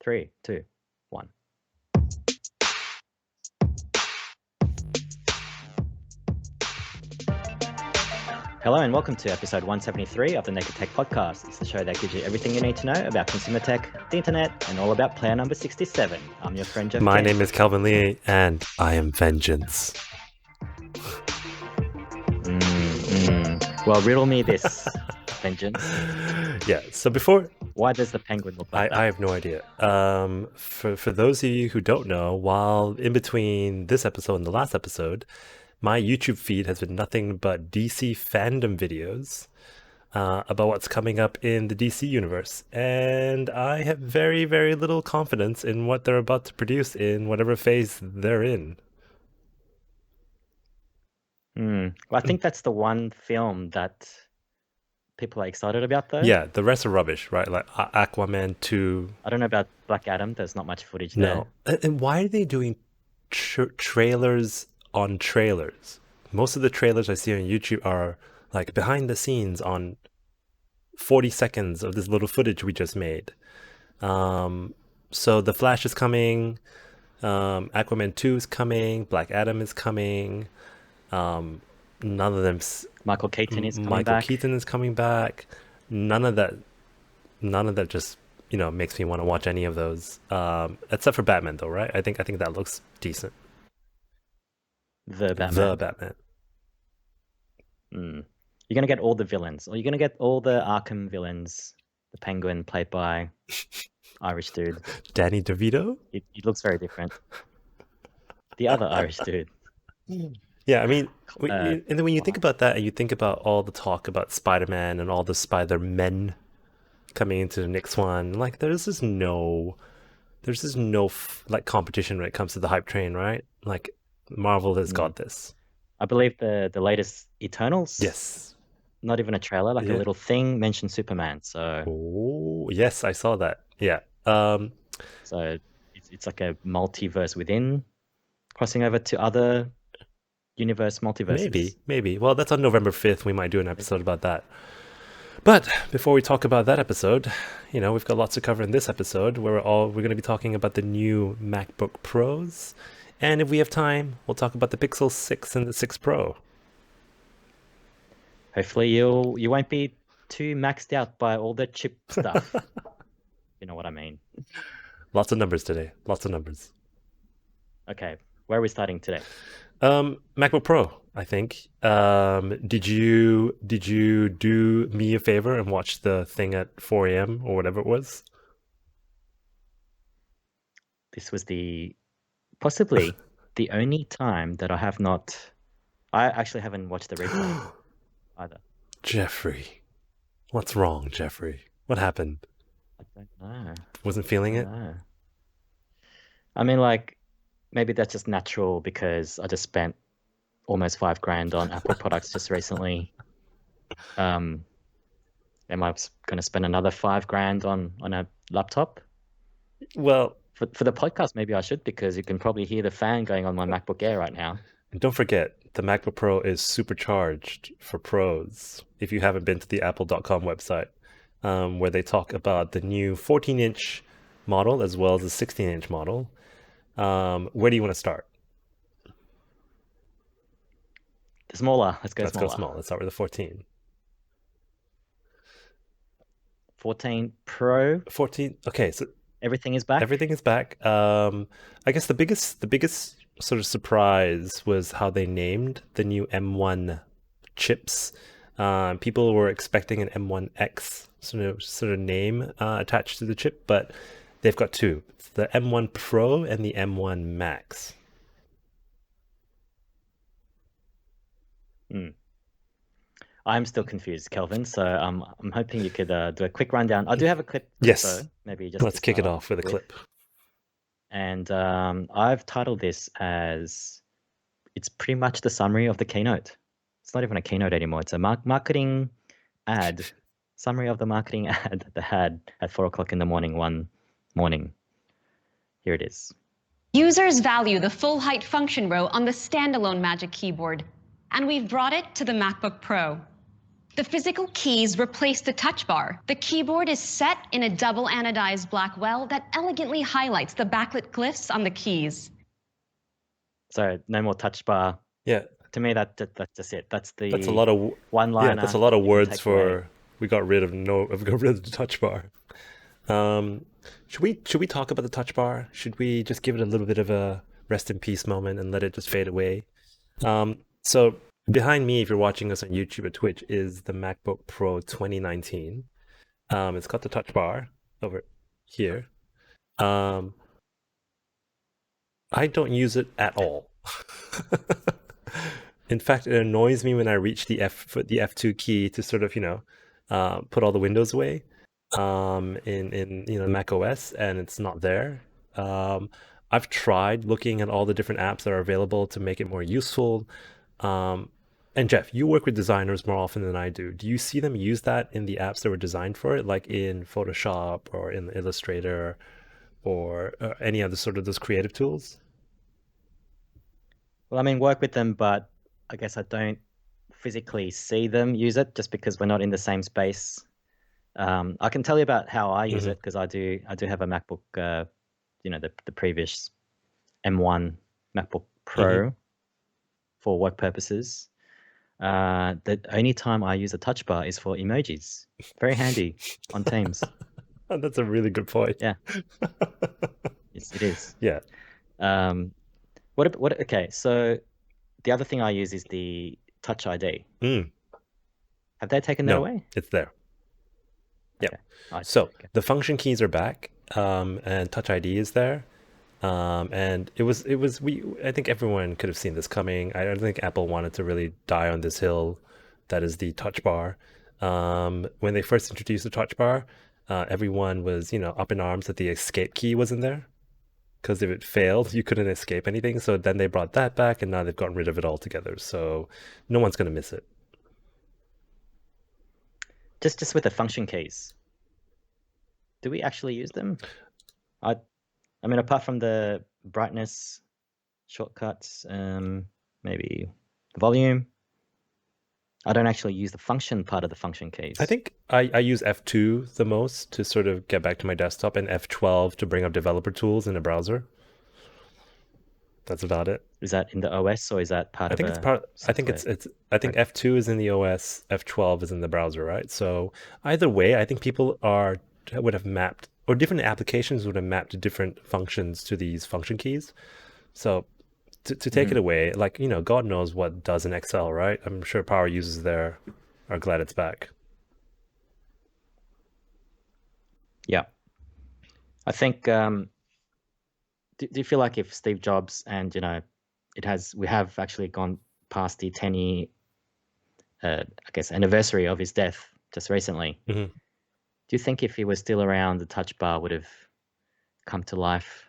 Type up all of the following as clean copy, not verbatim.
3, 2, 1. Hello and welcome to episode 173 of the Naked Tech Podcast. It's the show that gives you everything you need to know about consumer tech, the internet, and all about player number 67. I'm your friend Jeff. My name is Calvin Lee, and I am Vengeance. Well, riddle me this, Vengeance. Yeah, so before... Why does the penguin look like that? I have no idea. For those of you who don't know, while in between this episode and the last episode, my YouTube feed has been nothing but DC fandom videos about what's coming up in the DC universe. And I have very, very little confidence in what they're about to produce in whatever phase they're in. Well, I think that's the one film that people are excited about, though. Yeah, the rest are rubbish, right? Like Aquaman 2. I don't know about Black Adam. There's not much footage there. No. And why are they doing trailers on trailers? Most of the trailers I see on YouTube are like behind the scenes on 40 seconds of this little footage we just made. So The Flash is coming, Aquaman 2 is coming, Black Adam is coming. None of them. Michael Keaton is coming back. Michael Keaton is coming back. None of that just makes me want to watch any of those. Except for Batman, though, right? I think that looks decent. The Batman. The Batman. You're gonna get all the villains, or you're gonna get all the Arkham villains. The Penguin, played by Irish dude Danny DeVito. He looks very different. The other Irish dude. Yeah, I mean, and then when you think about that, and you think about all the talk about Spider-Man and all the Spider-Men coming into the next one, like there's just no like competition when it comes to the hype train, right? Like Marvel has got this. I believe the latest Eternals. Yes. Not even a trailer, like a little thing mentioned Superman. So. Oh yes, I saw that. Yeah. So it's like a multiverse within, crossing over to other multiverses. Maybe. Well, that's on November 5th. We might do an episode about that. But before we talk about that episode, we've got lots to cover in this episode. We're going to be talking about the new MacBook Pros, and if we have time, we'll talk about the Pixel 6 and the 6 Pro. Hopefully, you won't be too maxed out by all the chip stuff. You know what I mean? Lots of numbers today. Lots of numbers. Okay, where are we starting today? MacBook Pro, I think. Did you do me a favor and watch the thing at 4 a.m. or whatever it was? This was possibly the only time that I actually haven't watched the replay either. Jeffrey, what's wrong, Jeffrey? What happened? I don't know. Wasn't feeling it? No. I mean, like, maybe that's just natural because I just spent almost $5,000 on Apple products just recently. Am I going to spend another $5,000 on a laptop? Well, for the podcast, maybe I should, because you can probably hear the fan going on my MacBook Air right now. And don't forget, the MacBook Pro is supercharged for pros. If you haven't been to the apple.com website, where they talk about the new 14-inch model as well as the 16-inch model. Where do you want to start? The smaller. Let's go small. Let's start with the 14. 14 Pro. 14. Okay, so everything is back. Everything is back. I guess the biggest sort of surprise was how they named the new M1 chips. People were expecting an M1X sort of name attached to the chip, but they've got two. It's the M1 Pro and the M1 Max. I'm still confused, Kelvin. So I'm hoping you could do a quick rundown. I do have a clip. Yes. So maybe just let's kick it off with a clip. And I've titled this as, it's pretty much the summary of the keynote. It's not even a keynote anymore. It's a marketing ad. Summary of the marketing ad that they had at 4 o'clock in the morning one morning. Here it is. Users value the full height function row on the standalone Magic Keyboard, and we've brought it to the MacBook Pro. The physical keys replace the touch bar. The keyboard is set in a double anodized black well that elegantly highlights the backlit glyphs on the keys. So no more touch bar. Yeah, To me, that's just it. That's the that's a lot of one-liner. yeah, that's a lot of you can words take for away. we got rid of the touch bar. Should we talk about the touch bar? Should we just give it a little bit of a rest in peace moment and let it just fade away? So behind me, if you're watching us on YouTube or Twitch, is the MacBook Pro 2019. It's got the touch bar over here. I don't use it at all. In fact, it annoys me when I reach the F2 key to sort of, put all the windows away in Mac OS, and it's not there. I've tried looking at all the different apps that are available to make it more useful. And Jeff, you work with designers more often than I do. Do you see them use that in the apps that were designed for it, like in Photoshop or in Illustrator or any other sort of those creative tools? Well, I mean, work with them, but I guess I don't physically see them use it just because we're not in the same space. I can tell you about how I use it because I do have a MacBook, the previous M1 MacBook Pro for work purposes. The only time I use a touch bar is for emojis. Very handy on Teams. That's a really good point. Yeah. Yes, it is. Yeah. Okay, so the other thing I use is the Touch ID. Have they taken that away? It's there. Okay. Yeah. So the function keys are back, and Touch ID is there. And I think everyone could have seen this coming. I don't think Apple wanted to really die on this hill that is the touch bar. When they first introduced the touch bar, everyone was, up in arms that the escape key wasn't there. Because if it failed, you couldn't escape anything. So then they brought that back, and now they've gotten rid of it altogether. So no one's going to miss it. Just with the function keys, do we actually use them? I mean, apart from the brightness shortcuts, maybe volume, I don't actually use the function part of the function keys. I think I use F2 the most to sort of get back to my desktop, and F12 to bring up developer tools in a browser. That's about it. Is that in the OS or is that part of? I think it's part. I think it's. I think F2 is in the OS. F12 is in the browser, right? So either way, I think people would have mapped, or different applications would have mapped different functions to these function keys. So to take it away, like, God knows what does in Excel, right? I'm sure power users there are glad it's back. Yeah. I think, do you feel like if Steve Jobs and, we have actually gone past the 10-year, I guess, anniversary of his death just recently. Do you think if he was still around, the touch bar would have come to life?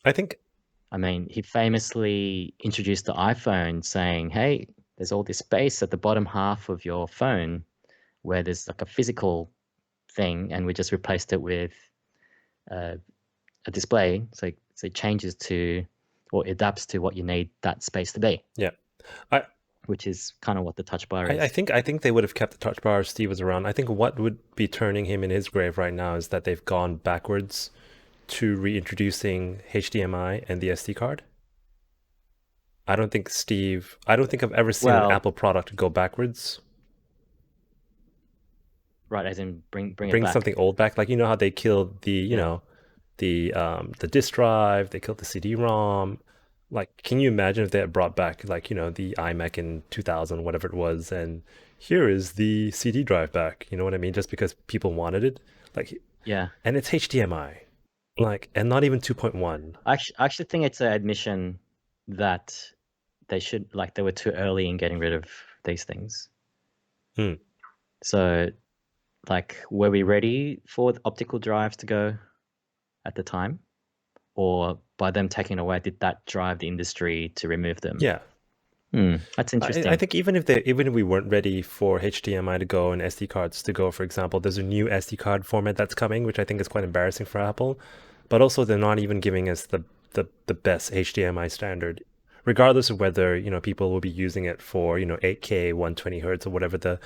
I mean, he famously introduced the iPhone saying, hey, there's all this space at the bottom half of your phone where there's like a physical thing, and we just replaced it with a display. So it changes to, or adapts to what you need that space to be. Yeah. Which is kind of what the touch bar is. I think they would have kept the touch bar if Steve was around. I think what would be turning him in his grave right now is that they've gone backwards to reintroducing HDMI and the SD card. I don't think I've ever seen an Apple product go backwards. Right, as in bring it back. Something old back. Like, how they killed the disk drive, they killed the CD-ROM. Like, can you imagine if they had brought back, like, the iMac in 2000, whatever it was, and here is the CD drive back, you know what I mean? Just because people wanted it. Like, yeah. And it's HDMI. Like, and not even 2.1. I actually think it's an admission that they were too early in getting rid of these things. So, like, were we ready for the optical drives to go at the time? Or by them taking away, did that drive the industry to remove them? Yeah. That's interesting. I think even if we weren't ready for HDMI to go and SD cards to go, for example, there's a new SD card format that's coming, which I think is quite embarrassing for Apple. But also, they're not even giving us the best HDMI standard, regardless of whether people will be using it for 8K 120 hertz or whatever the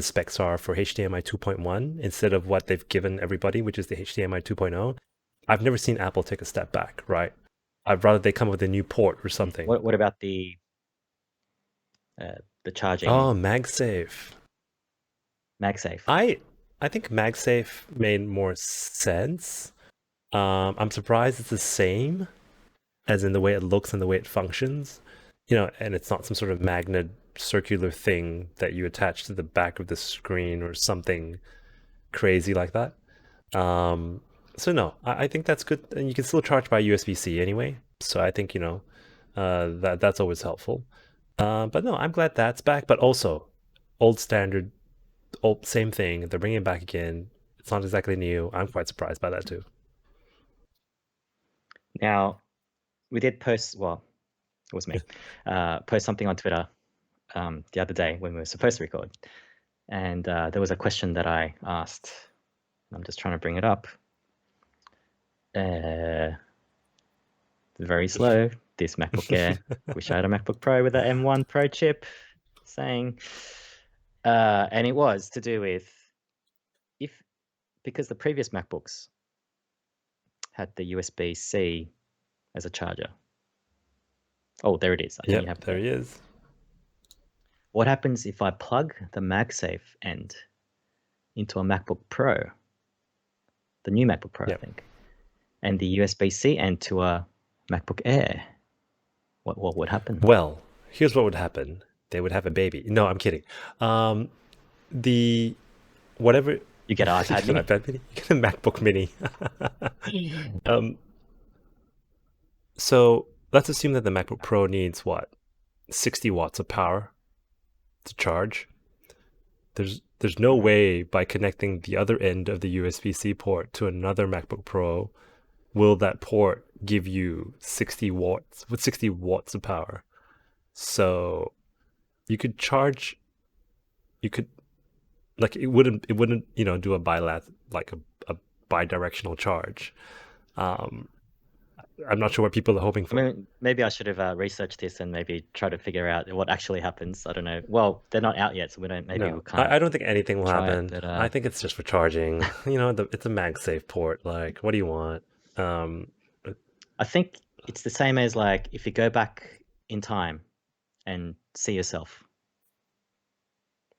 specs are for HDMI 2.1 instead of what they've given everybody, which is the HDMI 2.0. I've never seen Apple take a step back, right? I'd rather they come up with a new port or something. What about the charging? Oh, MagSafe. MagSafe. I think MagSafe made more sense. I'm surprised it's the same, as in the way it looks and the way it functions, and it's not some sort of magnet circular thing that you attach to the back of the screen or something crazy like that. So no, I think that's good, and you can still charge by USB-C anyway. So I think that's always helpful. But no, I'm glad that's back. But also, old standard, same thing. They're bringing it back again. It's not exactly new. I'm quite surprised by that too. Now, we did post, well, it was me, post something on Twitter the other day when we were supposed to record. And there was a question that I asked. I'm just trying to bring it up. Very slow. This MacBook Air. Wish I had a MacBook Pro with an M1 Pro chip. Saying, and it was to do with because the previous MacBooks had the USB-C as a charger. Oh, there it is. I think you have there he is. What happens if I plug the MagSafe end into a MacBook Pro, the new MacBook Pro, I think, and the USB-C end to a MacBook Air? What would happen? Well, here's what would happen. They would have a baby. No, I'm kidding. Whatever you get an iPad Mini. You get a MacBook Mini. So let's assume that the MacBook Pro needs 60 watts of power to charge. There's no way by connecting the other end of the USB-C port to another MacBook Pro will that port give you 60 watts with 60 watts of power. So you could charge, it wouldn't do a bi-directional charge. I'm not sure what people are hoping for. I mean, maybe I should have researched this and maybe try to figure out what actually happens. I don't know. Well, they're not out yet, so we don't. Maybe we can't. I don't think anything will happen. But, I think it's just for charging. It's a MagSafe port. Like, what do you want? I think it's the same as if you go back in time and see yourself,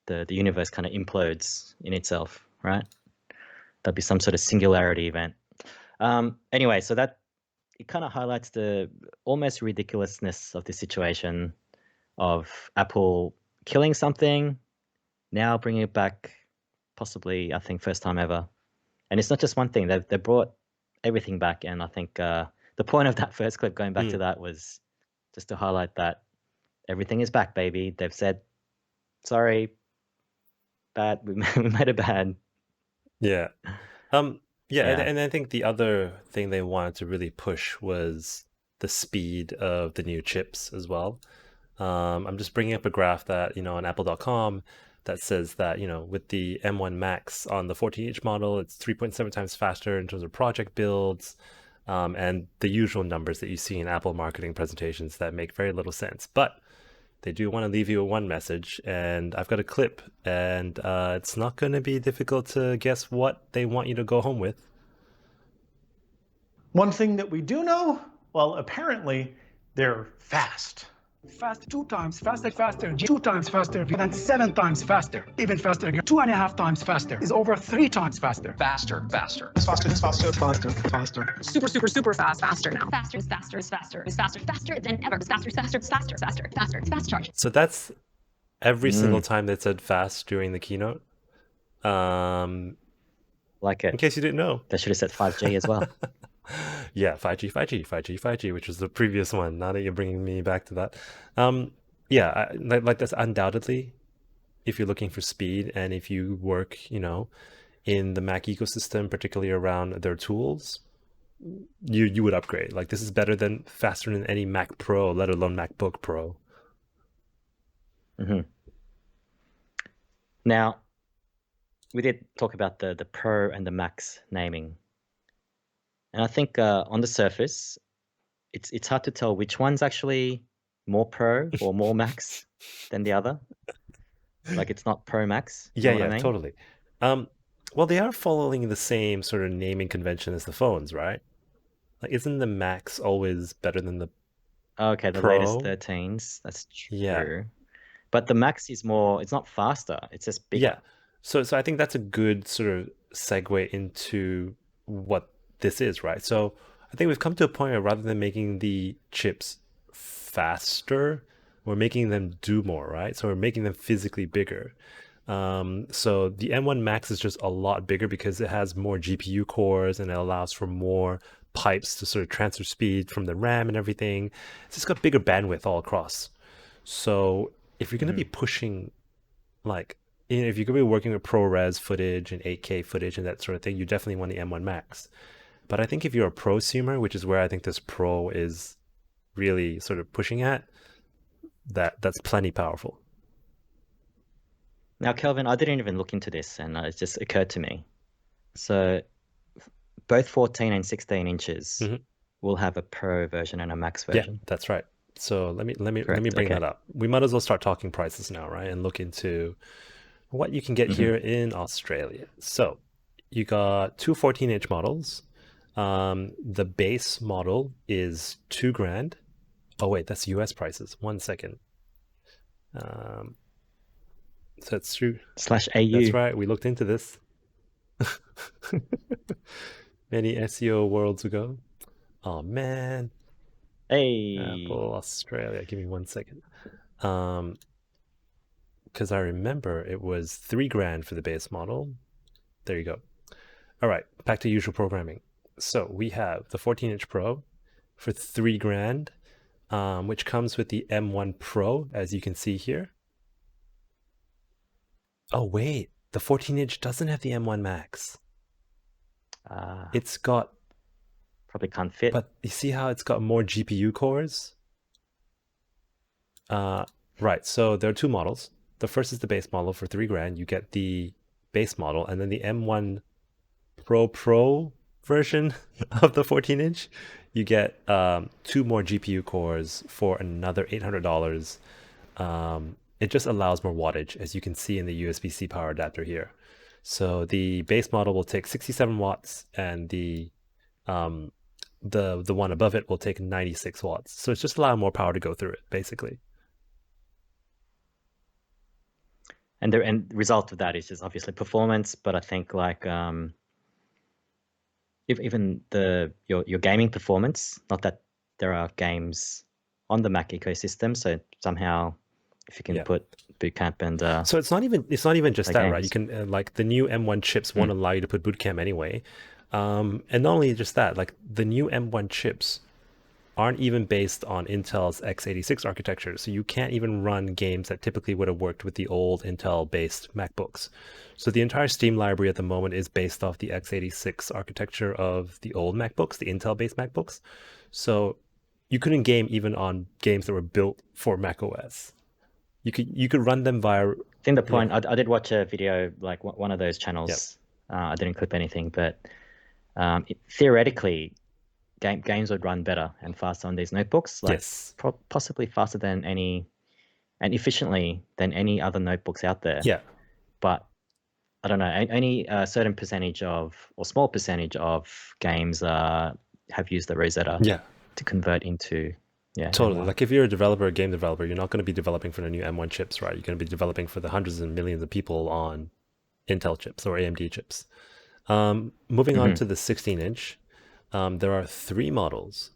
the universe kind of implodes in itself, right? There'll be some sort of singularity event. Anyway, so that it kind of highlights the almost ridiculousness of the situation of Apple killing something, now bringing it back, possibly, I think, first time ever. And it's not just one thing. They brought everything back, and I think the point of that first clip, going back to that, was just to highlight that everything is back, baby. They've said, sorry, bad. We made it bad. Yeah. And I think the other thing they wanted to really push was the speed of the new chips as well. I'm just bringing up a graph that, on apple.com that says that, with the M1 Max on the 14-inch model, it's 3.7 times faster in terms of project builds, and the usual numbers that you see in Apple marketing presentations that make very little sense. But they do want to leave you one message, and I've got a clip, and it's not going to be difficult to guess what they want you to go home with. One thing that we do know, well, apparently they're fast. Fast 2 times faster, 2 times faster, then 7 times faster, even faster again. 2.5 times faster is over 3 times faster. Faster. It's faster. Super fast. Faster now. Faster than ever. Faster. Fast charge. So that's every single time they said fast during the keynote. Like it. In case you didn't know. They should have said 5G as well. Yeah, 5G, which was the previous one. Now that you're bringing me back to that. That's undoubtedly, if you're looking for speed and if you work, in the Mac ecosystem, particularly around their tools, you would upgrade. Like, this is faster than any Mac Pro, let alone MacBook Pro. Mm-hmm. Now, we did talk about the Pro and the Max naming. And I think on the surface, it's hard to tell which one's actually more Pro or more Max than the other. Like it's not Pro Max. You know what I mean? Totally. Well, they are following the same sort of naming convention as the phones, right? Like, isn't the Max always better than the Okay, the latest Pro? 13s. That's Yeah. true. But the Max is more. It's not faster. It's just bigger. Yeah. So I think that's a good sort of segue into what this is, right? So I think we've come to a point where rather than making the chips faster, we're making them do more, right? So we're making them physically bigger. So the M1 Max is just a lot bigger because it has more GPU cores and it allows for more pipes to sort of transfer speed from the RAM and everything. It's just got bigger bandwidth all across. So if you're going to be pushing, like, if you're going to be working with ProRes footage and 8K footage and that sort of thing, you definitely want the M1 Max. But I think if you're a prosumer, which is where I think this Pro is really sort of pushing at, that's plenty powerful. Now, Kelvin, I didn't even look into this, and it just occurred to me. So both 14 and 16 inches will have a Pro version and a Max version. Yeah, that's right. So let me Correct, bring okay. that up. We might as well start talking prices now, right? And look into what you can get here in Australia. So you got two 14-inch models. The base model is $2,000. Oh wait, that's US prices. 1 second. So that's true. /AU. That's right. We looked into this many SEO worlds ago. Oh man. Hey. Apple Australia. Give me 1 second. Because I remember it was $3,000 for the base model. There you go. All right, back to usual programming. So we have the 14-inch Pro for $3,000, which comes with the M1 Pro, as you can see here. Oh wait, the 14-inch doesn't have the M1 Max. It's got, probably can't fit. but you see how it's got more GPU cores? Right, so there are two models. The first is the base model for $3,000. You get the base model, and then the M1 Pro version of the 14-inch, you get 2 more GPU cores for another $800. It just allows more wattage, as you can see in the USB-C power adapter here. So the base model will take 67 watts, and the one above it will take 96 watts. So it's just allowing more power to go through it, basically. And the end result of that is just obviously performance, but I think like if even your gaming performance, not that there are games on the Mac ecosystem, so somehow if you can put Bootcamp and so it's not even just that, games. right? You can like the new M1 chips won't allow you to put Bootcamp anyway, and not only just that, like the new M1 chips aren't even based on Intel's x86 architecture, so you can't even run games that typically would have worked with the old Intel-based MacBooks. So the entire Steam library at the moment is based off the x86 architecture of the old MacBooks, the Intel-based MacBooks. So you couldn't game even on games that were built for macOS. You could run them via. I think the point. I did watch a video, like one of those channels. I didn't clip anything, but theoretically, games would run better and faster on these notebooks. Like possibly faster than and efficiently than any other notebooks out there. Yeah. But I don't know. Only a certain percentage or small percentage of games have used the Rosetta. To convert into. Yeah, totally. M1. Like if you're a developer, a game developer, you're not going to be developing for the new M1 chips, right? You're going to be developing for the hundreds and millions of people on Intel chips or AMD chips. Moving on to the 16-inch, there are 3 models.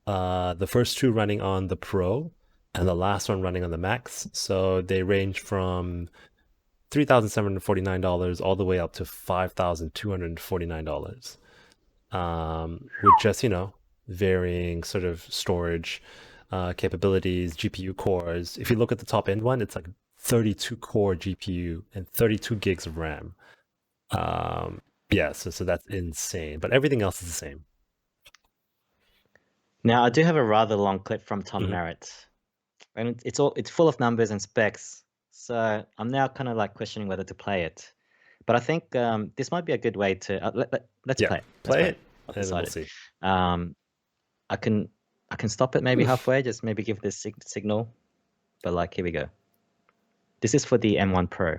The first 2 running on the Pro and the last one running on the Max. So they range from $3,749 all the way up to $5,249. With just, varying sort of storage capabilities, GPU cores. If you look at the top end one, it's like 32 core GPU and 32 gigs of RAM. So that's insane, but everything else is the same. Now I do have a rather long clip from Tom Merritt, and it's full of numbers and specs. So I'm now kind of like questioning whether to play it, but I think this might be a good way to let's play it. Play it, and then we'll see. I can I can stop it maybe halfway, just maybe give this signal. But like, here we go. This is for the M1 Pro.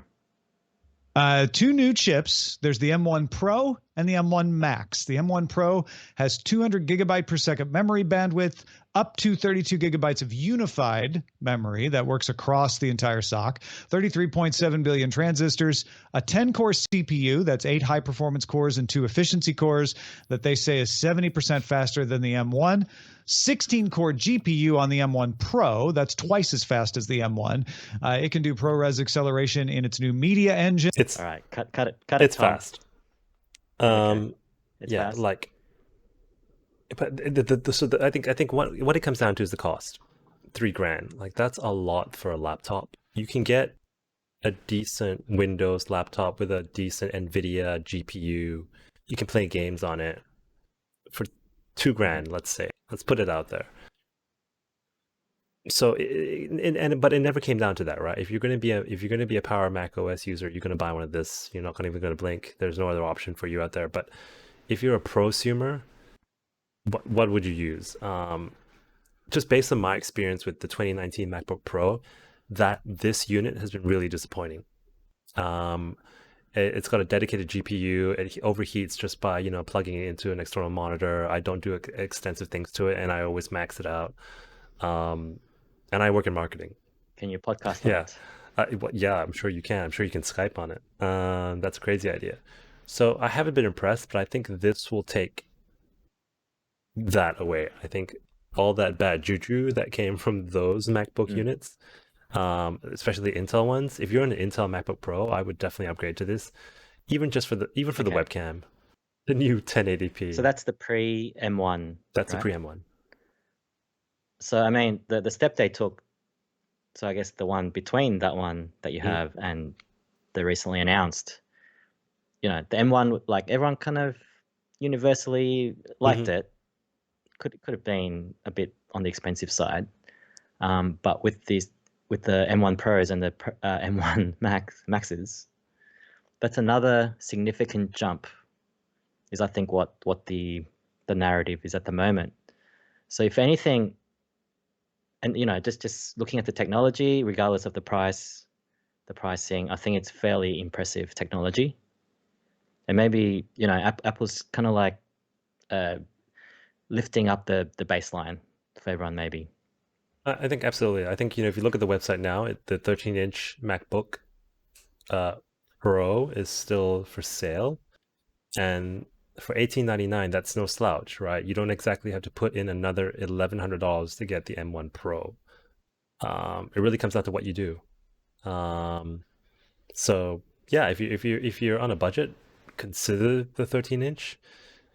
2 new chips. There's the M1 Pro and the M1 Max. The M1 Pro has 200 gigabyte per second memory bandwidth, up to 32 gigabytes of unified memory that works across the entire SoC, 33.7 billion transistors, a 10-core CPU, that's 8 high-performance cores and 2 efficiency cores that they say is 70% faster than the M1, 16-core GPU on the M1 Pro, that's twice as fast as the M1. It can do ProRes acceleration in its new media engine. It's All right, cut it. it's Tom. fast. It's yeah, fast. like, but I think what it comes down to is the cost. $3,000. Like, that's a lot for a laptop. You can get a decent Windows laptop with a decent NVIDIA GPU. You can play games on it for $2,000. Let's say. Let's put it out there. So, but it never came down to that, right? If you're going to be a Power Mac OS user, you're going to buy one of this. You're not even going to blink. There's no other option for you out there. But if you're a prosumer, what would you use? Just based on my experience with the 2019 MacBook Pro, this unit has been really disappointing. It's got a dedicated GPU. It overheats just by plugging it into an external monitor. I don't do extensive things to it, and I always max it out. And I work in marketing. Can you podcast on it? Yeah, I'm sure you can. I'm sure you can Skype on it. That's a crazy idea. So I haven't been impressed, but I think this will take that away. I think all that bad juju that came from those MacBook units, especially the Intel ones. If you're on an Intel MacBook Pro, I would definitely upgrade to this, even for the webcam, the new 1080p. So that's the pre-M1. That's right? the pre-M1. So I mean, the step they took. So I guess the one between that one that you have and the recently announced, the M1, like everyone kind of universally liked it. Could have been a bit on the expensive side, but with the M1 Pros and the M1 Maxes, that's another significant jump. Is I think what the narrative is at the moment. So if anything, and just looking at the technology, regardless of the pricing, I think it's fairly impressive technology. And maybe Apple's kind of like lifting up the baseline for everyone, maybe. I think absolutely. I think if you look at the website now, the 13-inch MacBook Pro is still for sale, and for $1,899, that's no slouch, right? You don't exactly have to put in another $1,100 to get the M1 Pro. It really comes down to what you do. So yeah, if you're on a budget, consider the 13-inch.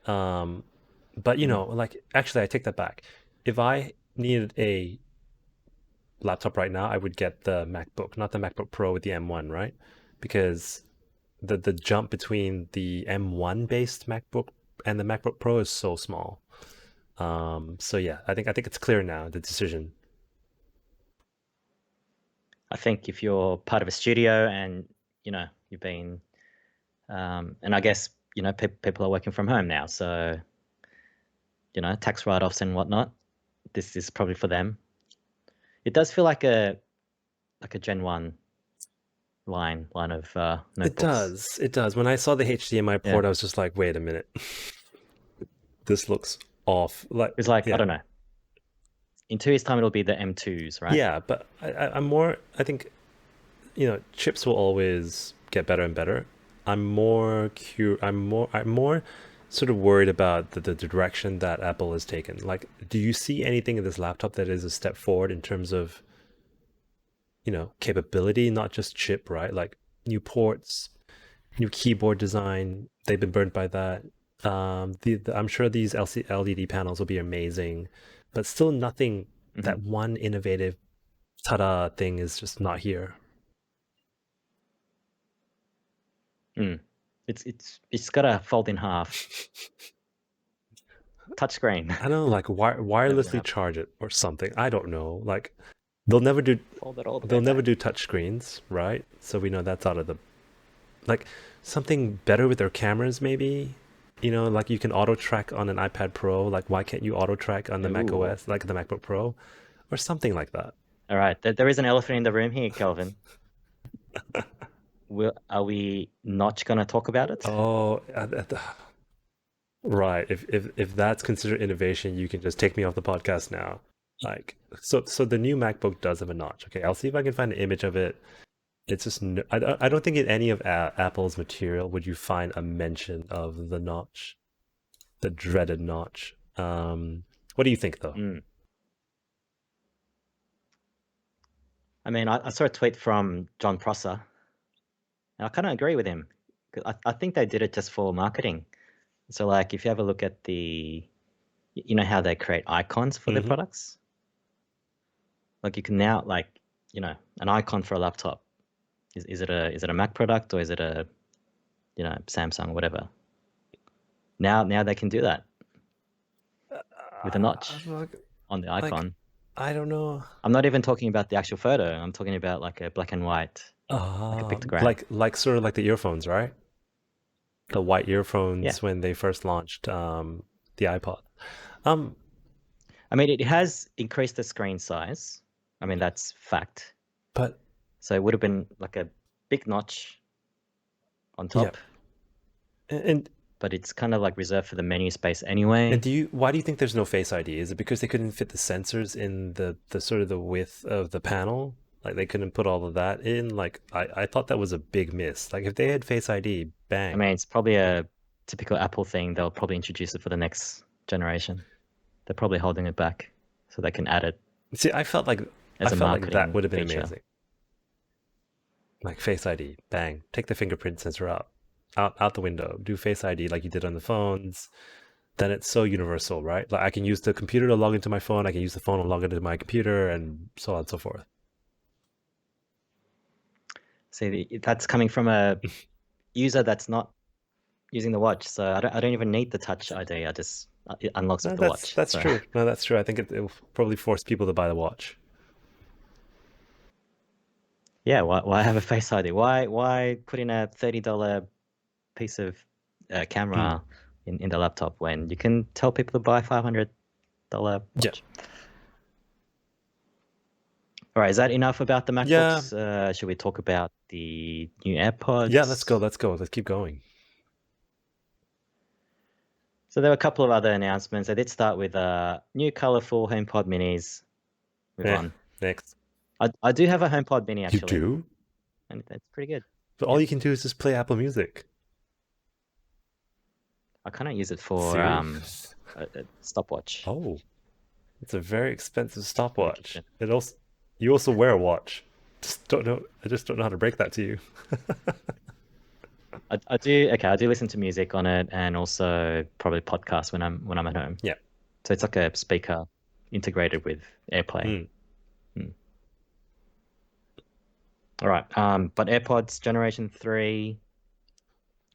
But like, actually, I take that back. If I needed a laptop right now, I would get the MacBook, not the MacBook Pro with the M1, right? Because the jump between the M1 based MacBook and the MacBook Pro is so small. So yeah, I think it's clear now, the decision. I think if you're part of a studio and you've been, and I guess people are working from home now, so tax write-offs and whatnot, this is probably for them. It does feel like a Gen 1 line of notebooks. It does. When I saw the HDMI port, I was just like, wait a minute, this looks off. Like, it's like, I don't know. In 2 years' time, it'll be the M2s, right? Yeah, but I think chips will always get better and better. I'm more sort of worried about the direction that Apple has taken. Like, do you see anything in this laptop that is a step forward in terms of capability, not just chip, right? Like new ports, new keyboard design. They've been burnt by that. I'm sure these LED panels will be amazing, but still nothing. That one innovative ta-da thing is just not here. It's got to fold in half. Touchscreen. I don't know, like wirelessly charge it or something. I don't know. Like they'll never do touch screens, right? So we know that's out of the, like, something better with their cameras maybe. like you can auto track on an iPad Pro. Like, why can't you auto track on the Mac Ooh. OS, like the MacBook Pro, or something like that? All right, there is an elephant in the room here, Kelvin. Are we not going to talk about it? Oh, right. If that's considered innovation, you can just take me off the podcast now. Like, so the new MacBook does have a notch. Okay, I'll see if I can find an image of it. It's just I don't think in any of Apple's material would you find a mention of the notch, the dreaded notch. What do you think though? I mean, I saw a tweet from John Prosser, and I kind of agree with him. I think they did it just for marketing. So, like, if you have a look at you know how they create icons for their products? Like, you can now, like, an icon for a laptop. Is it a Mac product, or is it a, Samsung, whatever? Now they can do that with a notch on the icon. I don't know. I'm not even talking about the actual photo. I'm talking about like a black and white, like a pictogram. Like sort of like the earphones, right? The white earphones when they first launched the iPod. I mean, it has increased the screen size. I mean, that's fact. But so it would have been like a big notch on top. But it's kind of like reserved for the menu space anyway. And why do you think there's no Face ID? Is it because they couldn't fit the sensors in the sort of the width of the panel? Like they couldn't put all of that in? Like I thought that was a big miss. Like if they had Face ID, bang. I mean, it's probably a typical Apple thing. They'll probably introduce it for the next generation. They're probably holding it back so they can add it. See, I felt like that would have been amazing. Like Face ID, bang. Take the fingerprint sensor out the window, do Face ID like you did on the phones. Then it's so universal, right? Like I can use the computer to log into my phone, I can use the phone to log into my computer, and so on and so forth. See, that's coming from a user that's not using the watch, so I don't even need the Touch ID. It unlocks with the watch. That's true. No, that's true. I think it will probably force people to buy the watch. Yeah, why have a Face ID? Why put in a $30 piece of camera in the laptop when you can tell people to buy $500 watch? Yeah. All right, is that enough about the MacBooks? Yeah. Should we talk about the new AirPods? Yeah, let's go. Let's keep going. So there were a couple of other announcements. I did start with new colorful HomePod Minis. Move on. Next. I do have a HomePod Mini, actually. You do? And it's pretty good. But all you can do is just play Apple Music. I kind of use it for a stopwatch. Oh, it's a very expensive stopwatch. You also wear a watch. I just don't know how to break that to you. I do. Okay, I do listen to music on it, and also probably podcasts when I'm at home. Yeah. So it's like a speaker integrated with AirPlay. All right. But AirPods Generation 3,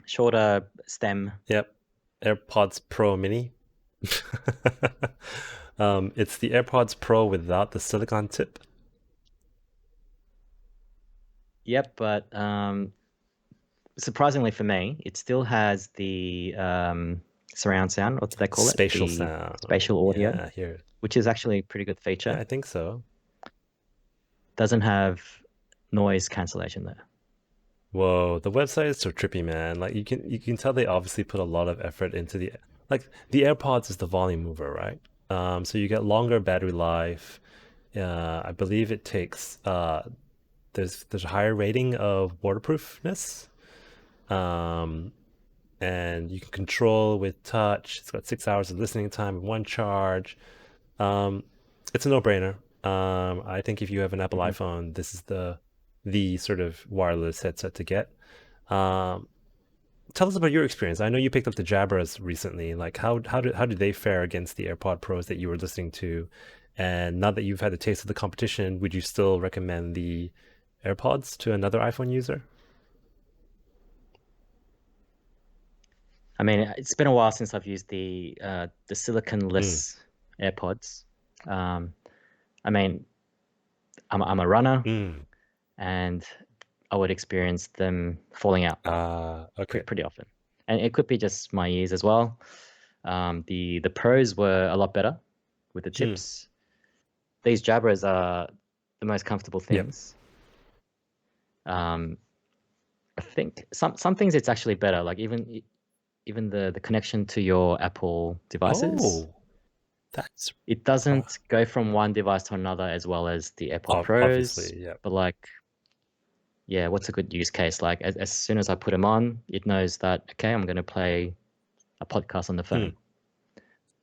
shorter stem. Yep. AirPods Pro Mini. It's the AirPods Pro without the silicon tip. Yep, but surprisingly for me, it still has the surround sound. What do they call it? Spatial sound. Spatial audio. Yeah, here. Which is actually a pretty good feature. Yeah, I think so. Doesn't have noise cancellation there. Whoa, the website is so trippy, man. Like you can tell they obviously put a lot of effort into the AirPods is the volume mover, right? So you get longer battery life. I believe it takes there's a higher rating of waterproofness. And you can control with touch. It's got 6 hours of listening time and one charge. It's a no-brainer. I think if you have an Apple iPhone, this is the sort of wireless headset to get. Tell us about your experience. I know you picked up the Jabras recently. Like how did they fare against the AirPod Pros that you were listening to? And now that you've had a taste of the competition, would you still recommend the AirPods to another iPhone user? I mean, it's been a while since I've used the silicon-less AirPods. I mean, I'm a runner, and I would experience them falling out okay. pretty often. and it could be just my ears as well. The Pros were a lot better with the chips. These Jabbers are the most comfortable things. I think some things it's actually better. Like even the connection to your Apple devices. It doesn't go from one device to another as well as the AirPod Pros. Obviously, yeah. But like, yeah, what's a good use case? Like as soon as I put them on, it knows that, okay, I'm going to play a podcast on the phone.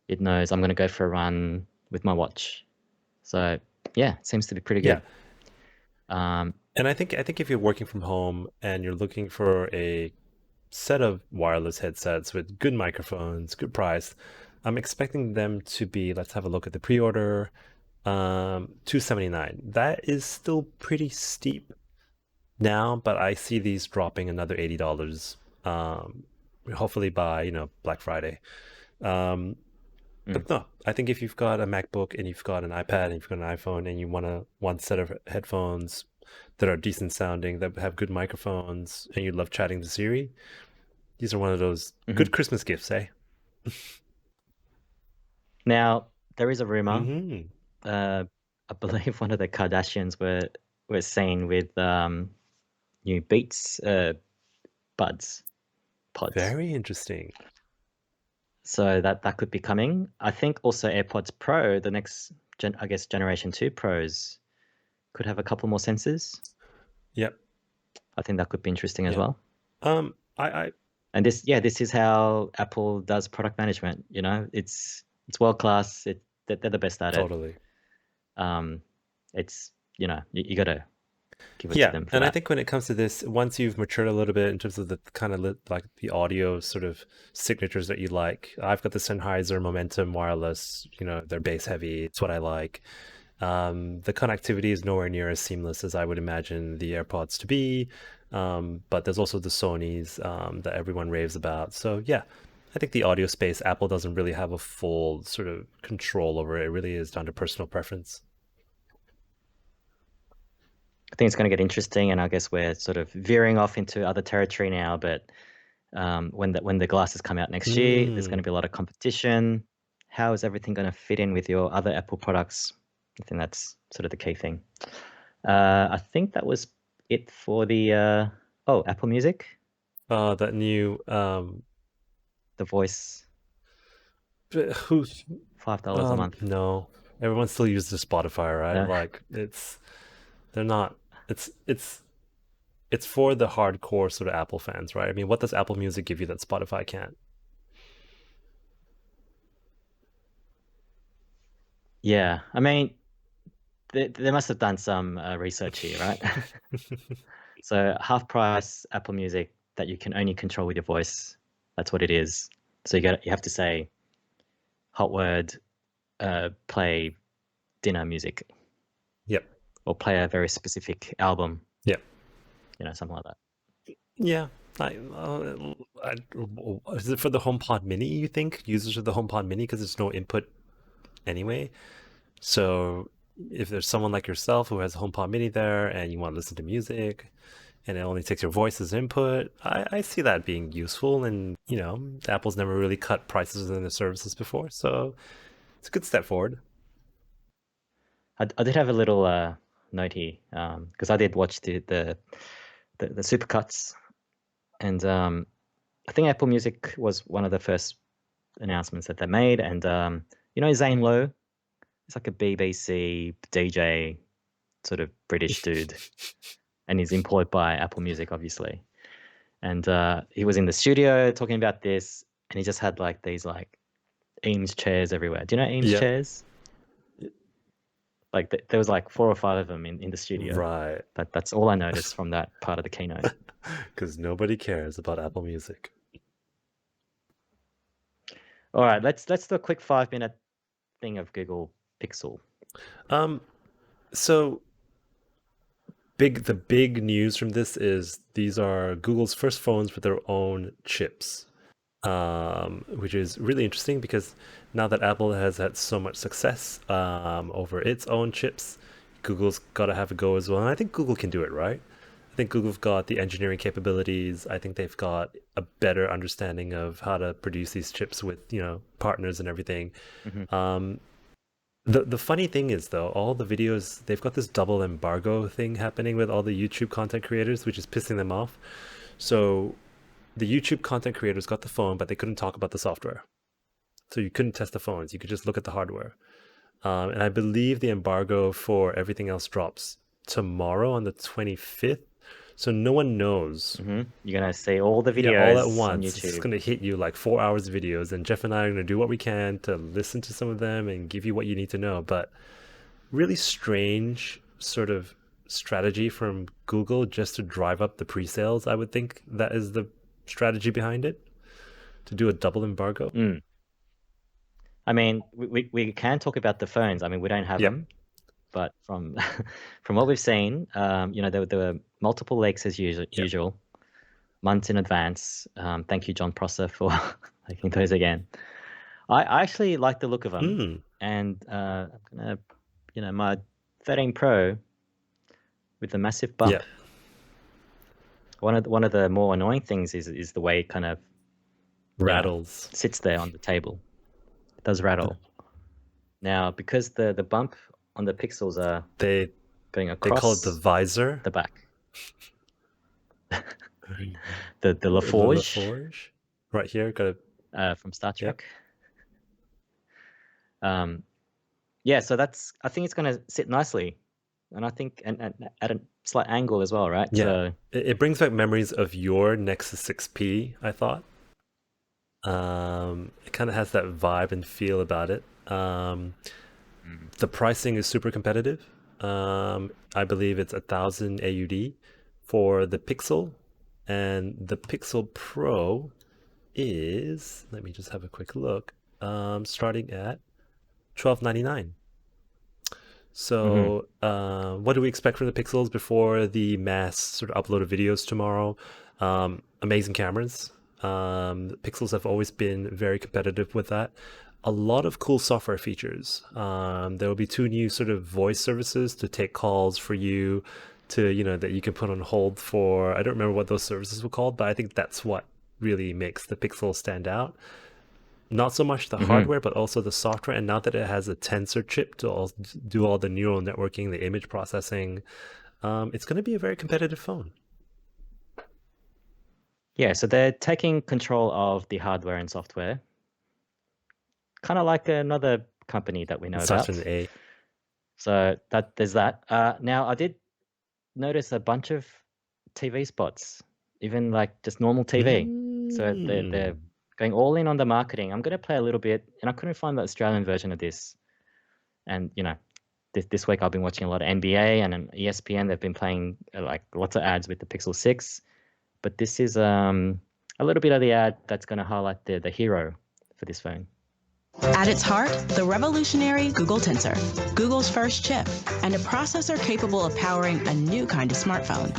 It knows I'm going to go for a run with my watch. So yeah, it seems to be pretty good. And I think if you're working from home and you're looking for a set of wireless headsets with good microphones, good price, I'm expecting them to be, let's have a look at the pre-order, $279. That is still pretty steep now, but I see these dropping another $80, hopefully by, Black Friday. But no, I think if you've got a MacBook and you've got an iPad and you've got an iPhone and you want one set of headphones that are decent sounding, that have good microphones, and you love chatting to Siri, these are one of those good Christmas gifts, eh? Now, there is a rumor. I believe one of the Kardashians were seen with new Beats pods. Very interesting. So that could be coming. I think also AirPods Pro, the next Generation 2 Pros, could have a couple more sensors. Yep. I think that could be interesting as well. And this is how Apple does product management. It's world class. They're the best at it. Totally. It's you gotta give it to them. And I think when it comes to this, once you've matured a little bit in terms of the kind of like the audio sort of signatures that you like, I've got the Sennheiser Momentum wireless. They're bass heavy. It's what I like. The connectivity is nowhere near as seamless as I would imagine the AirPods to be. But there's also the Sonys that everyone raves about. So yeah, I think the audio space, Apple doesn't really have a full sort of control over it. It really is down to personal preference. I think it's going to get interesting, and I guess we're sort of veering off into other territory now. But when the glasses come out next year, there's going to be a lot of competition. How is everything going to fit in with your other Apple products? I think that's sort of the key thing. I think that was it for the Apple Music. That new the voice. Who's $5 a month? No, everyone still uses Spotify, right? Yeah. Like they're not. It's for the hardcore sort of Apple fans, right? I mean, what does Apple Music give you that Spotify can't? Yeah, I mean, they must have done some research here, right? So half price Apple Music that you can only control with your voice. That's what it is. So you have to say, hot word, play dinner music. Yep. Or play a very specific album. Yep. Something like that. Yeah. Is it for the HomePod Mini, you think? Users of the HomePod Mini, because there's no input anyway. So if there's someone like yourself who has a HomePod Mini there and you want to listen to music and it only takes your voice as input, I see that being useful. And, Apple's never really cut prices in their services before. So it's a good step forward. I did have a little note here because I did watch the supercuts, and I think Apple Music was one of the first announcements that they made. And Zane Lowe, he's like a BBC DJ sort of British dude, and he's employed by Apple Music, obviously. And he was in the studio talking about this, and he just had like these like Eames chairs everywhere. Do you know Eames chairs? Like there was like 4 or 5 of them in the studio. Right. That's all I noticed from that part of the keynote. Because nobody cares about Apple Music. All right, let's do a quick 5-minute thing of Google Pixel. So the big news from this is these are Google's first phones with their own chips. Which is really interesting because now that Apple has had so much success over its own chips, Google's got to have a go as well. And I think Google can do it, right? I think Google's got the engineering capabilities. I think they've got a better understanding of how to produce these chips with, partners and everything. The funny thing is, though, all the videos, they've got this double embargo thing happening with all the YouTube content creators, which is pissing them off. So the YouTube content creators got the phone, but they couldn't talk about the software. So you couldn't test the phones. You could just look at the hardware. And I believe the embargo for everything else drops tomorrow on the 25th. So no one knows. You're going to see all the videos all at on once. YouTube. It's going to hit you like 4 hours of videos. And Jeff and I are going to do what we can to listen to some of them and give you what you need to know. But really strange sort of strategy from Google just to drive up the pre-sales. I would think that is the strategy behind it, to do a double embargo. I mean, we can talk about the phones. I mean, we don't have them. But from what we've seen, there were multiple leaks as usual, months in advance. Thank you, John Prosser, for making those again. I actually like the look of them, and I'm gonna, my 13 Pro with the massive bump. One of the more annoying things is the way it kind of rattles, sits there on the table. It does rattle. Now, because the bump on the pixels are going across. They call it the visor. The back. the LaForge. Right here, got it. From Star Trek. So that's. I think it's going to sit nicely, and I think and at a slight angle as well, right? Yeah. So it brings back memories of your Nexus 6P. I thought. It kind of has that vibe and feel about it. The pricing is super competitive. I believe it's 1,000 AUD for the Pixel, and the Pixel Pro is, let me just have a quick look, starting at $1,299. So what do we expect from the Pixels before the mass sort of upload of videos tomorrow? Amazing cameras. The Pixels have always been very competitive with that. A lot of cool software features. There will be 2 new sort of voice services to take calls for you, to that you can put on hold for. I don't remember what those services were called, but I think that's what really makes the Pixel stand out. Not so much the hardware, but also the software. And now that it has a Tensor chip to do all the neural networking, the image processing, it's going to be a very competitive phone. Yeah, so they're taking control of the hardware and software. Kind of like another company that we know about. Starts with an A. So there's that. Now, I did notice a bunch of TV spots, even like just normal TV. So they're going all in on the marketing. I'm going to play a little bit, and I couldn't find the Australian version of this. And, this week I've been watching a lot of NBA and on ESPN. They've been playing like lots of ads with the Pixel 6. But this is a little bit of the ad that's going to highlight the hero for this phone. At its heart, the revolutionary Google Tensor, Google's first chip, and a processor capable of powering a new kind of smartphone.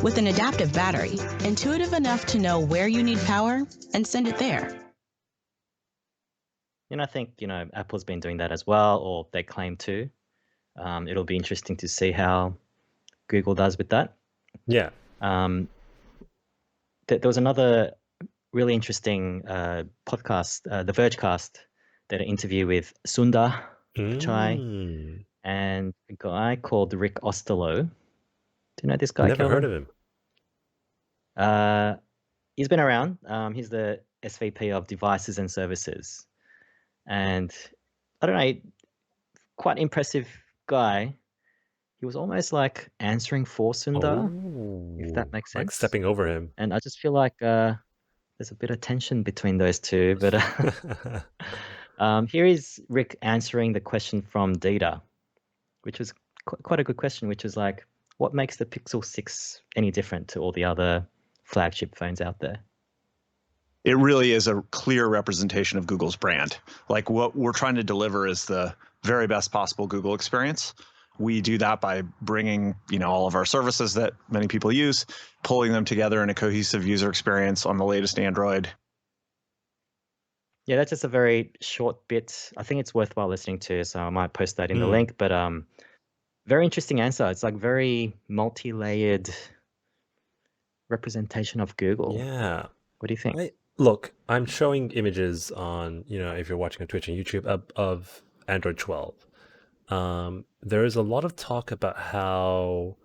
With an adaptive battery, intuitive enough to know where you need power and send it there. I think, Apple's been doing that as well, or they claim to. It'll be interesting to see how Google does with that. Yeah. There was another really interesting podcast, the Vergecast, did an interview with Sundar Pichai and a guy called Rick Osterloh. Do you know this guy? Never heard of him. He's been around. He's the SVP of Devices and Services. And I don't know, quite impressive guy. He was almost like answering for Sundar, if that makes sense. Like stepping over him. And I just feel like there's a bit of tension between those two. But here is Rick answering the question from Dita, which was quite a good question, which was like, what makes the Pixel 6 any different to all the other flagship phones out there? It really is a clear representation of Google's brand. Like, what we're trying to deliver is the very best possible Google experience. We do that by bringing, all of our services that many people use, pulling them together in a cohesive user experience on the latest Android. Yeah, that's just a very short bit. I think it's worthwhile listening to, so I might post that in the link. But very interesting answer. It's like very multi-layered representation of Google. Yeah. What do you think? Look, I'm showing images on, if you're watching on Twitch and YouTube of Android 12. There is a lot of talk about how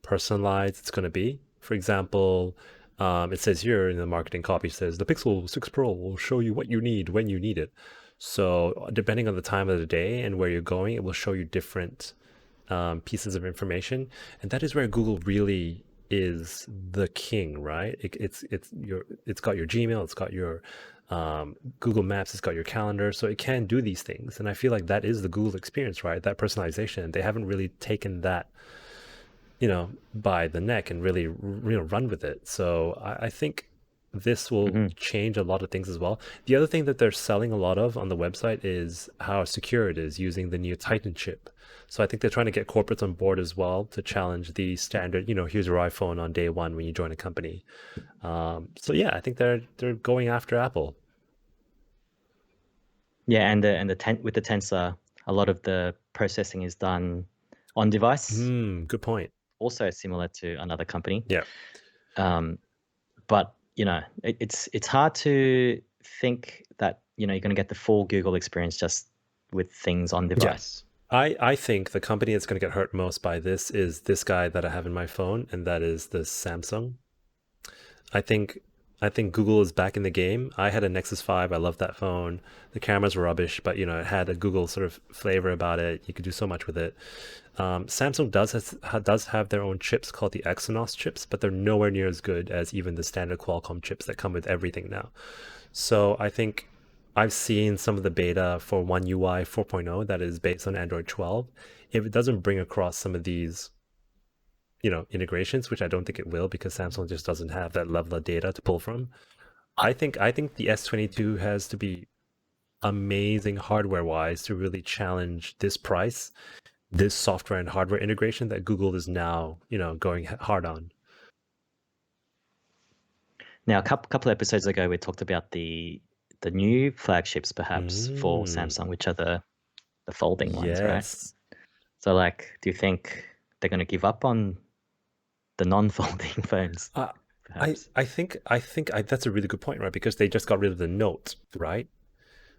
personalized it's going to be. For example, it says here in the marketing copy, it says the Pixel 6 Pro will show you what you need when you need it. So depending on the time of the day and where you're going, it will show you different pieces of information. And that is where Google really is the king, right? It's got your Gmail, it's got your Google Maps, it's got your calendar, so it can do these things. And I feel like that is the Google experience, right? That personalization. They haven't really taken that, by the neck and really, run with it. So I think this will change a lot of things as well. The other thing that they're selling a lot of on the website is how secure it is using the new Titan chip. So I think they're trying to get corporates on board as well to challenge the standard, here's your iPhone on day one when you join a company. So yeah, I think they're going after Apple. Yeah, and with the Tensor, a lot of the processing is done on device. Good point. Also similar to another company. Yeah. But it's hard to think that you're going to get the full Google experience just with things on device. Yeah. I think the company that's going to get hurt most by this is this guy that I have in my phone, and that is the Samsung. I think Google is back in the game. I had a Nexus 5. I loved that phone. The cameras were rubbish, but it had a Google sort of flavor about it. You could do so much with it. Samsung does have their own chips called the Exynos chips, but they're nowhere near as good as even the standard Qualcomm chips that come with everything now. So I think I've seen some of the beta for One UI 4.0 that is based on Android 12. If it doesn't bring across some of these integrations, which I don't think it will, because Samsung just doesn't have that level of data to pull from. I think the S22 has to be amazing hardware-wise to really challenge this price, this software and hardware integration that Google is now, going hard on. Now, a couple episodes ago, we talked about the new flagships, perhaps for Samsung, which are the folding ones, right? So, do you think they're going to give up on the non-folding phones? I think that's a really good point, right? Because they just got rid of the Note, right?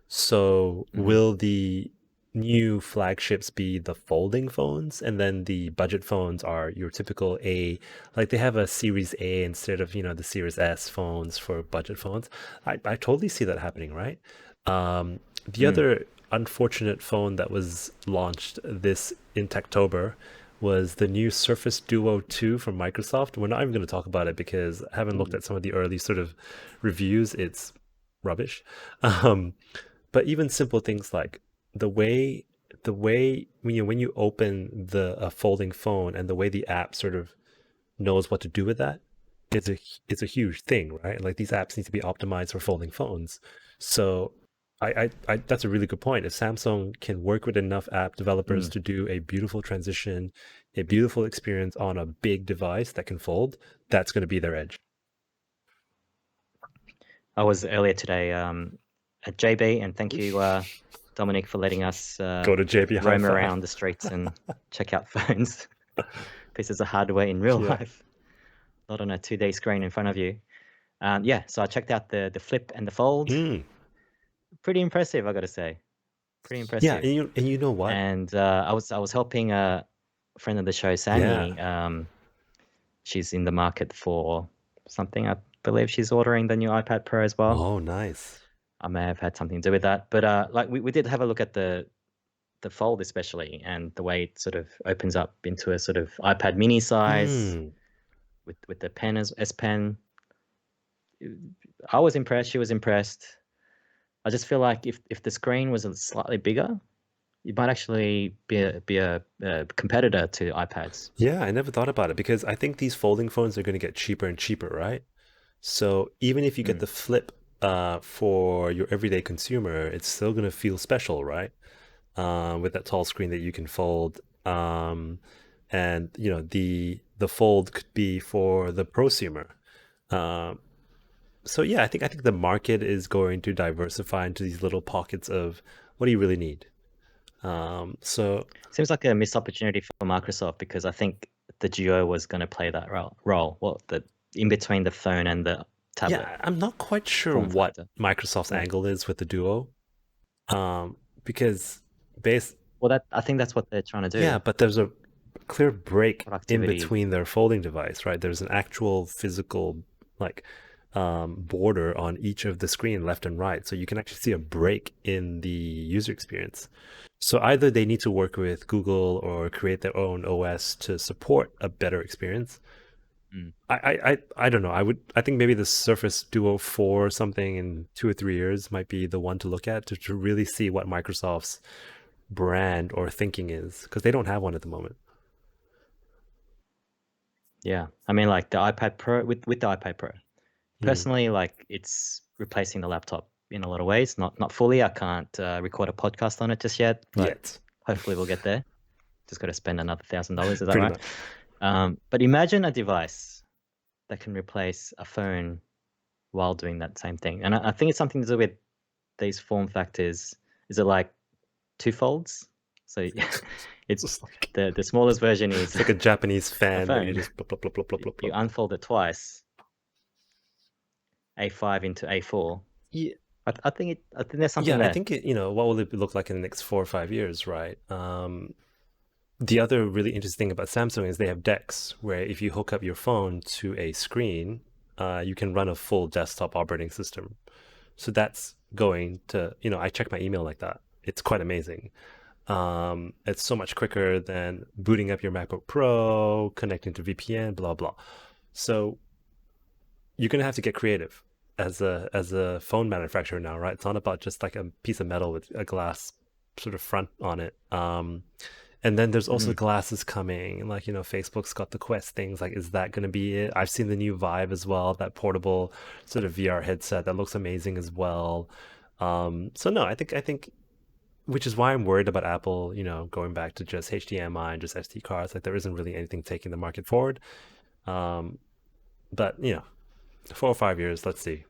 So will the new flagships be the folding phones, and then the budget phones are your typical A, like they have a Series A instead of the Series S phones for budget phones? I totally see that happening, right? The other unfortunate phone that was launched in Tech-tober was the new Surface Duo 2 from Microsoft. We're not even going to talk about it because I haven't looked at some of the early sort of reviews. It's rubbish. But even simple things like the way when you open a folding phone and the way the app sort of knows what to do with that, it's a huge thing, right? Like these apps need to be optimized for folding phones. So I that's a really good point. If Samsung can work with enough app developers to do a beautiful transition, a beautiful experience on a big device that can fold, that's going to be their edge. I was earlier today at JB, and thank you, Dominic, for letting us go to JB, roam around the streets and check out phones. Pieces of hardware in real life, not on a 2D screen in front of you. So I checked out the Flip and the Fold. Pretty impressive, I got to say. Pretty impressive. Yeah, and you know what? And I was helping a friend of the show, Sammy. She's in the market for something. I believe she's ordering the new iPad Pro as well. Oh, nice. I may have had something to do with that, but we did have a look at the Fold especially, and the way it sort of opens up into a sort of iPad Mini size with the pen as S Pen. I was impressed. She was impressed. I just feel like if the screen was slightly bigger, it might actually be a competitor to iPads. Yeah, I never thought about it, because I think these folding phones are going to get cheaper and cheaper, right? So even if you get the Flip for your everyday consumer, it's still going to feel special, right? With that tall screen that you can fold. And the Fold could be for the prosumer. So yeah, I think the market is going to diversify into these little pockets of what do you really need. So seems like a missed opportunity for Microsoft, because I think the Duo was going to play that role. Well, the in between the phone and the tablet. Yeah, I'm not quite sure form what factor. Microsoft's Yeah. angle is with the Duo, because Well, I think that's what they're trying to do. yeah, but there's a clear break in Productivity. between their folding device, right? There's an actual physical like border on each of the screen, left and right, so you can actually see a break in the user experience. So either they need to work with Google or create their own OS to support a better experience. I don't know. I think maybe the Surface Duo 4 or something in 2 or 3 years might be the one to look at to really see what Microsoft's brand or thinking is, because they don't have one at the moment. Yeah, I mean, like the iPad Pro with the iPad Pro. Personally, like it's replacing the laptop in a lot of ways. Not fully. I can't record a podcast on it just yet, but Yet. hopefully we'll get there. Just got to spend another $1,000. Is that Pretty right? much. But imagine a device that can replace a phone while doing that same thing. And I think it's something to do with these form factors. Is it like two folds? So it's Just like, the smallest version is it's like a Japanese fan where you phone. just plop, plop, plop, plop, plop, plop, you plop. unfold it twice, A5 into A4. Yeah. I think there's something Yeah, there. I think it, what will it look like in the next 4 or 5 years, right? The other really interesting thing about Samsung is they have DeX, where if you hook up your phone to a screen, you can run a full desktop operating system. So that's going to, I check my email like that. It's quite amazing. It's so much quicker than booting up your MacBook Pro, connecting to VPN, blah, blah. So you're going to have to get creative as a phone manufacturer now, right? It's not about just like a piece of metal with a glass sort of front on it. And then there's also glasses coming, like, Facebook's got the Quest things. Like, is that going to be it? I've seen the new Vive as well, that portable sort of VR headset that looks amazing as well. So no, I think, which is why I'm worried about Apple, going back to just HDMI and just SD cards. Like, there isn't really anything taking the market forward. But 4 or 5 years, let's see.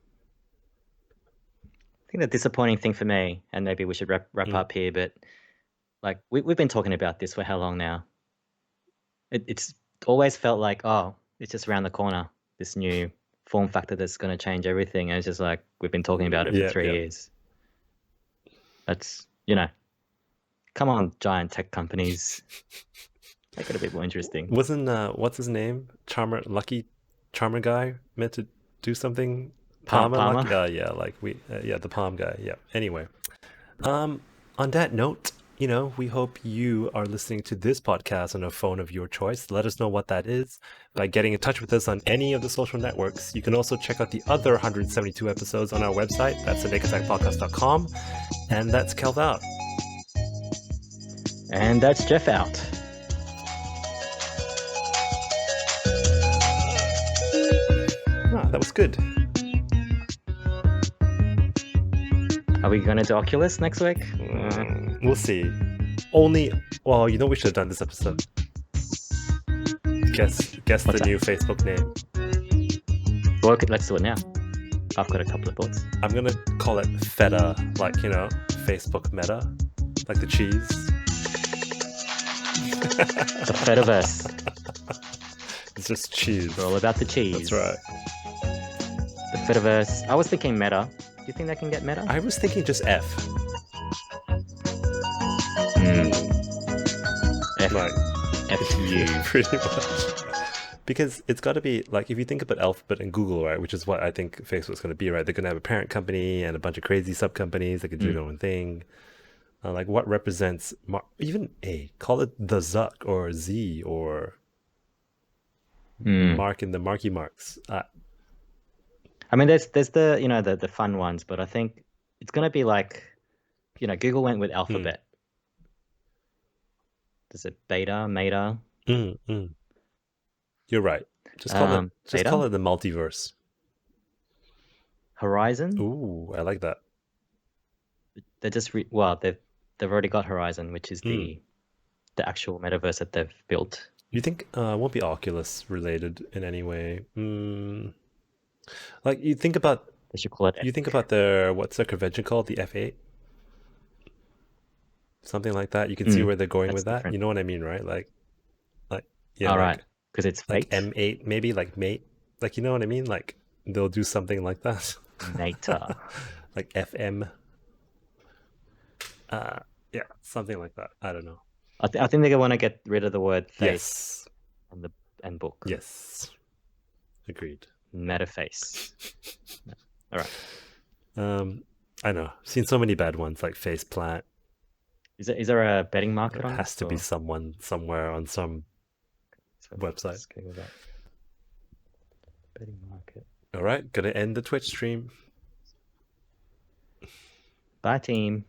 I think the disappointing thing for me, and maybe we should wrap up here, but like we've been talking about this for how long now? It's always felt like, oh, it's just around the corner, this new form factor that's going to change everything. And it's just like, we've been talking about it for 3 years. That's, come on, giant tech companies. Make it a bit more interesting. Wasn't, what's his name? Lucky Charmer guy meant to do something? Palmer? Yeah, the Palm guy. Yeah. Anyway, on that note, we hope you are listening to this podcast on a phone of your choice. Let us know what that is by getting in touch with us on any of the social networks. You can also check out the other 172 episodes on our website. That's at nakedattackpodcast.com. And that's Kelv out. And that's Jeff out. That was good. Are we going to do Oculus next week? We'll see. Well, we should have done this episode. Guess the new Facebook name. Well, okay, let's do it now. I've got a couple of thoughts. I'm going to call it Feta, like, Facebook Meta, like the cheese. The Fediverse. It's just cheese. We're all about the cheese. That's right. The Fediverse. I was thinking Meta. Do you think they can get Meta? I was thinking just F. F. Like, F to you. Pretty much. Because it's got to be, like, if you think about Alphabet and Google, right, which is what I think Facebook's going to be, right? They're going to have a parent company and a bunch of crazy sub-companies that can do their own thing. Like, what represents, even A, call it the Zuck or Z or Mark in the Marky Marks. I mean, there's the the fun ones, but I think it's going to be like, Google went with Alphabet. Is it Beta, Meta? You're right. Just call it the multiverse. Horizon? Ooh, I like that. They're just they've already got Horizon, which is the actual metaverse that they've built. You think it won't be Oculus related in any way? Like, you think about, they should call it. You think about what's their convention called? The F8, something like that. You can see where they're going with that. You know what I mean, right? Like, yeah. All right, because it's like fate. M8, maybe like Mate. Like, you know what I mean? Like they'll do something like that. Nater. Like FM. Yeah, something like that. I don't know. I think they're going to want to get rid of the word face Yes. and book. Yes. Agreed. Metaface. No. All right. I know. I've seen so many bad ones like faceplant. Is there a betting market There on has this, to be or- someone somewhere on some So website. let's Google that. Betting market. All right, gonna end the Twitch stream. Bye, team.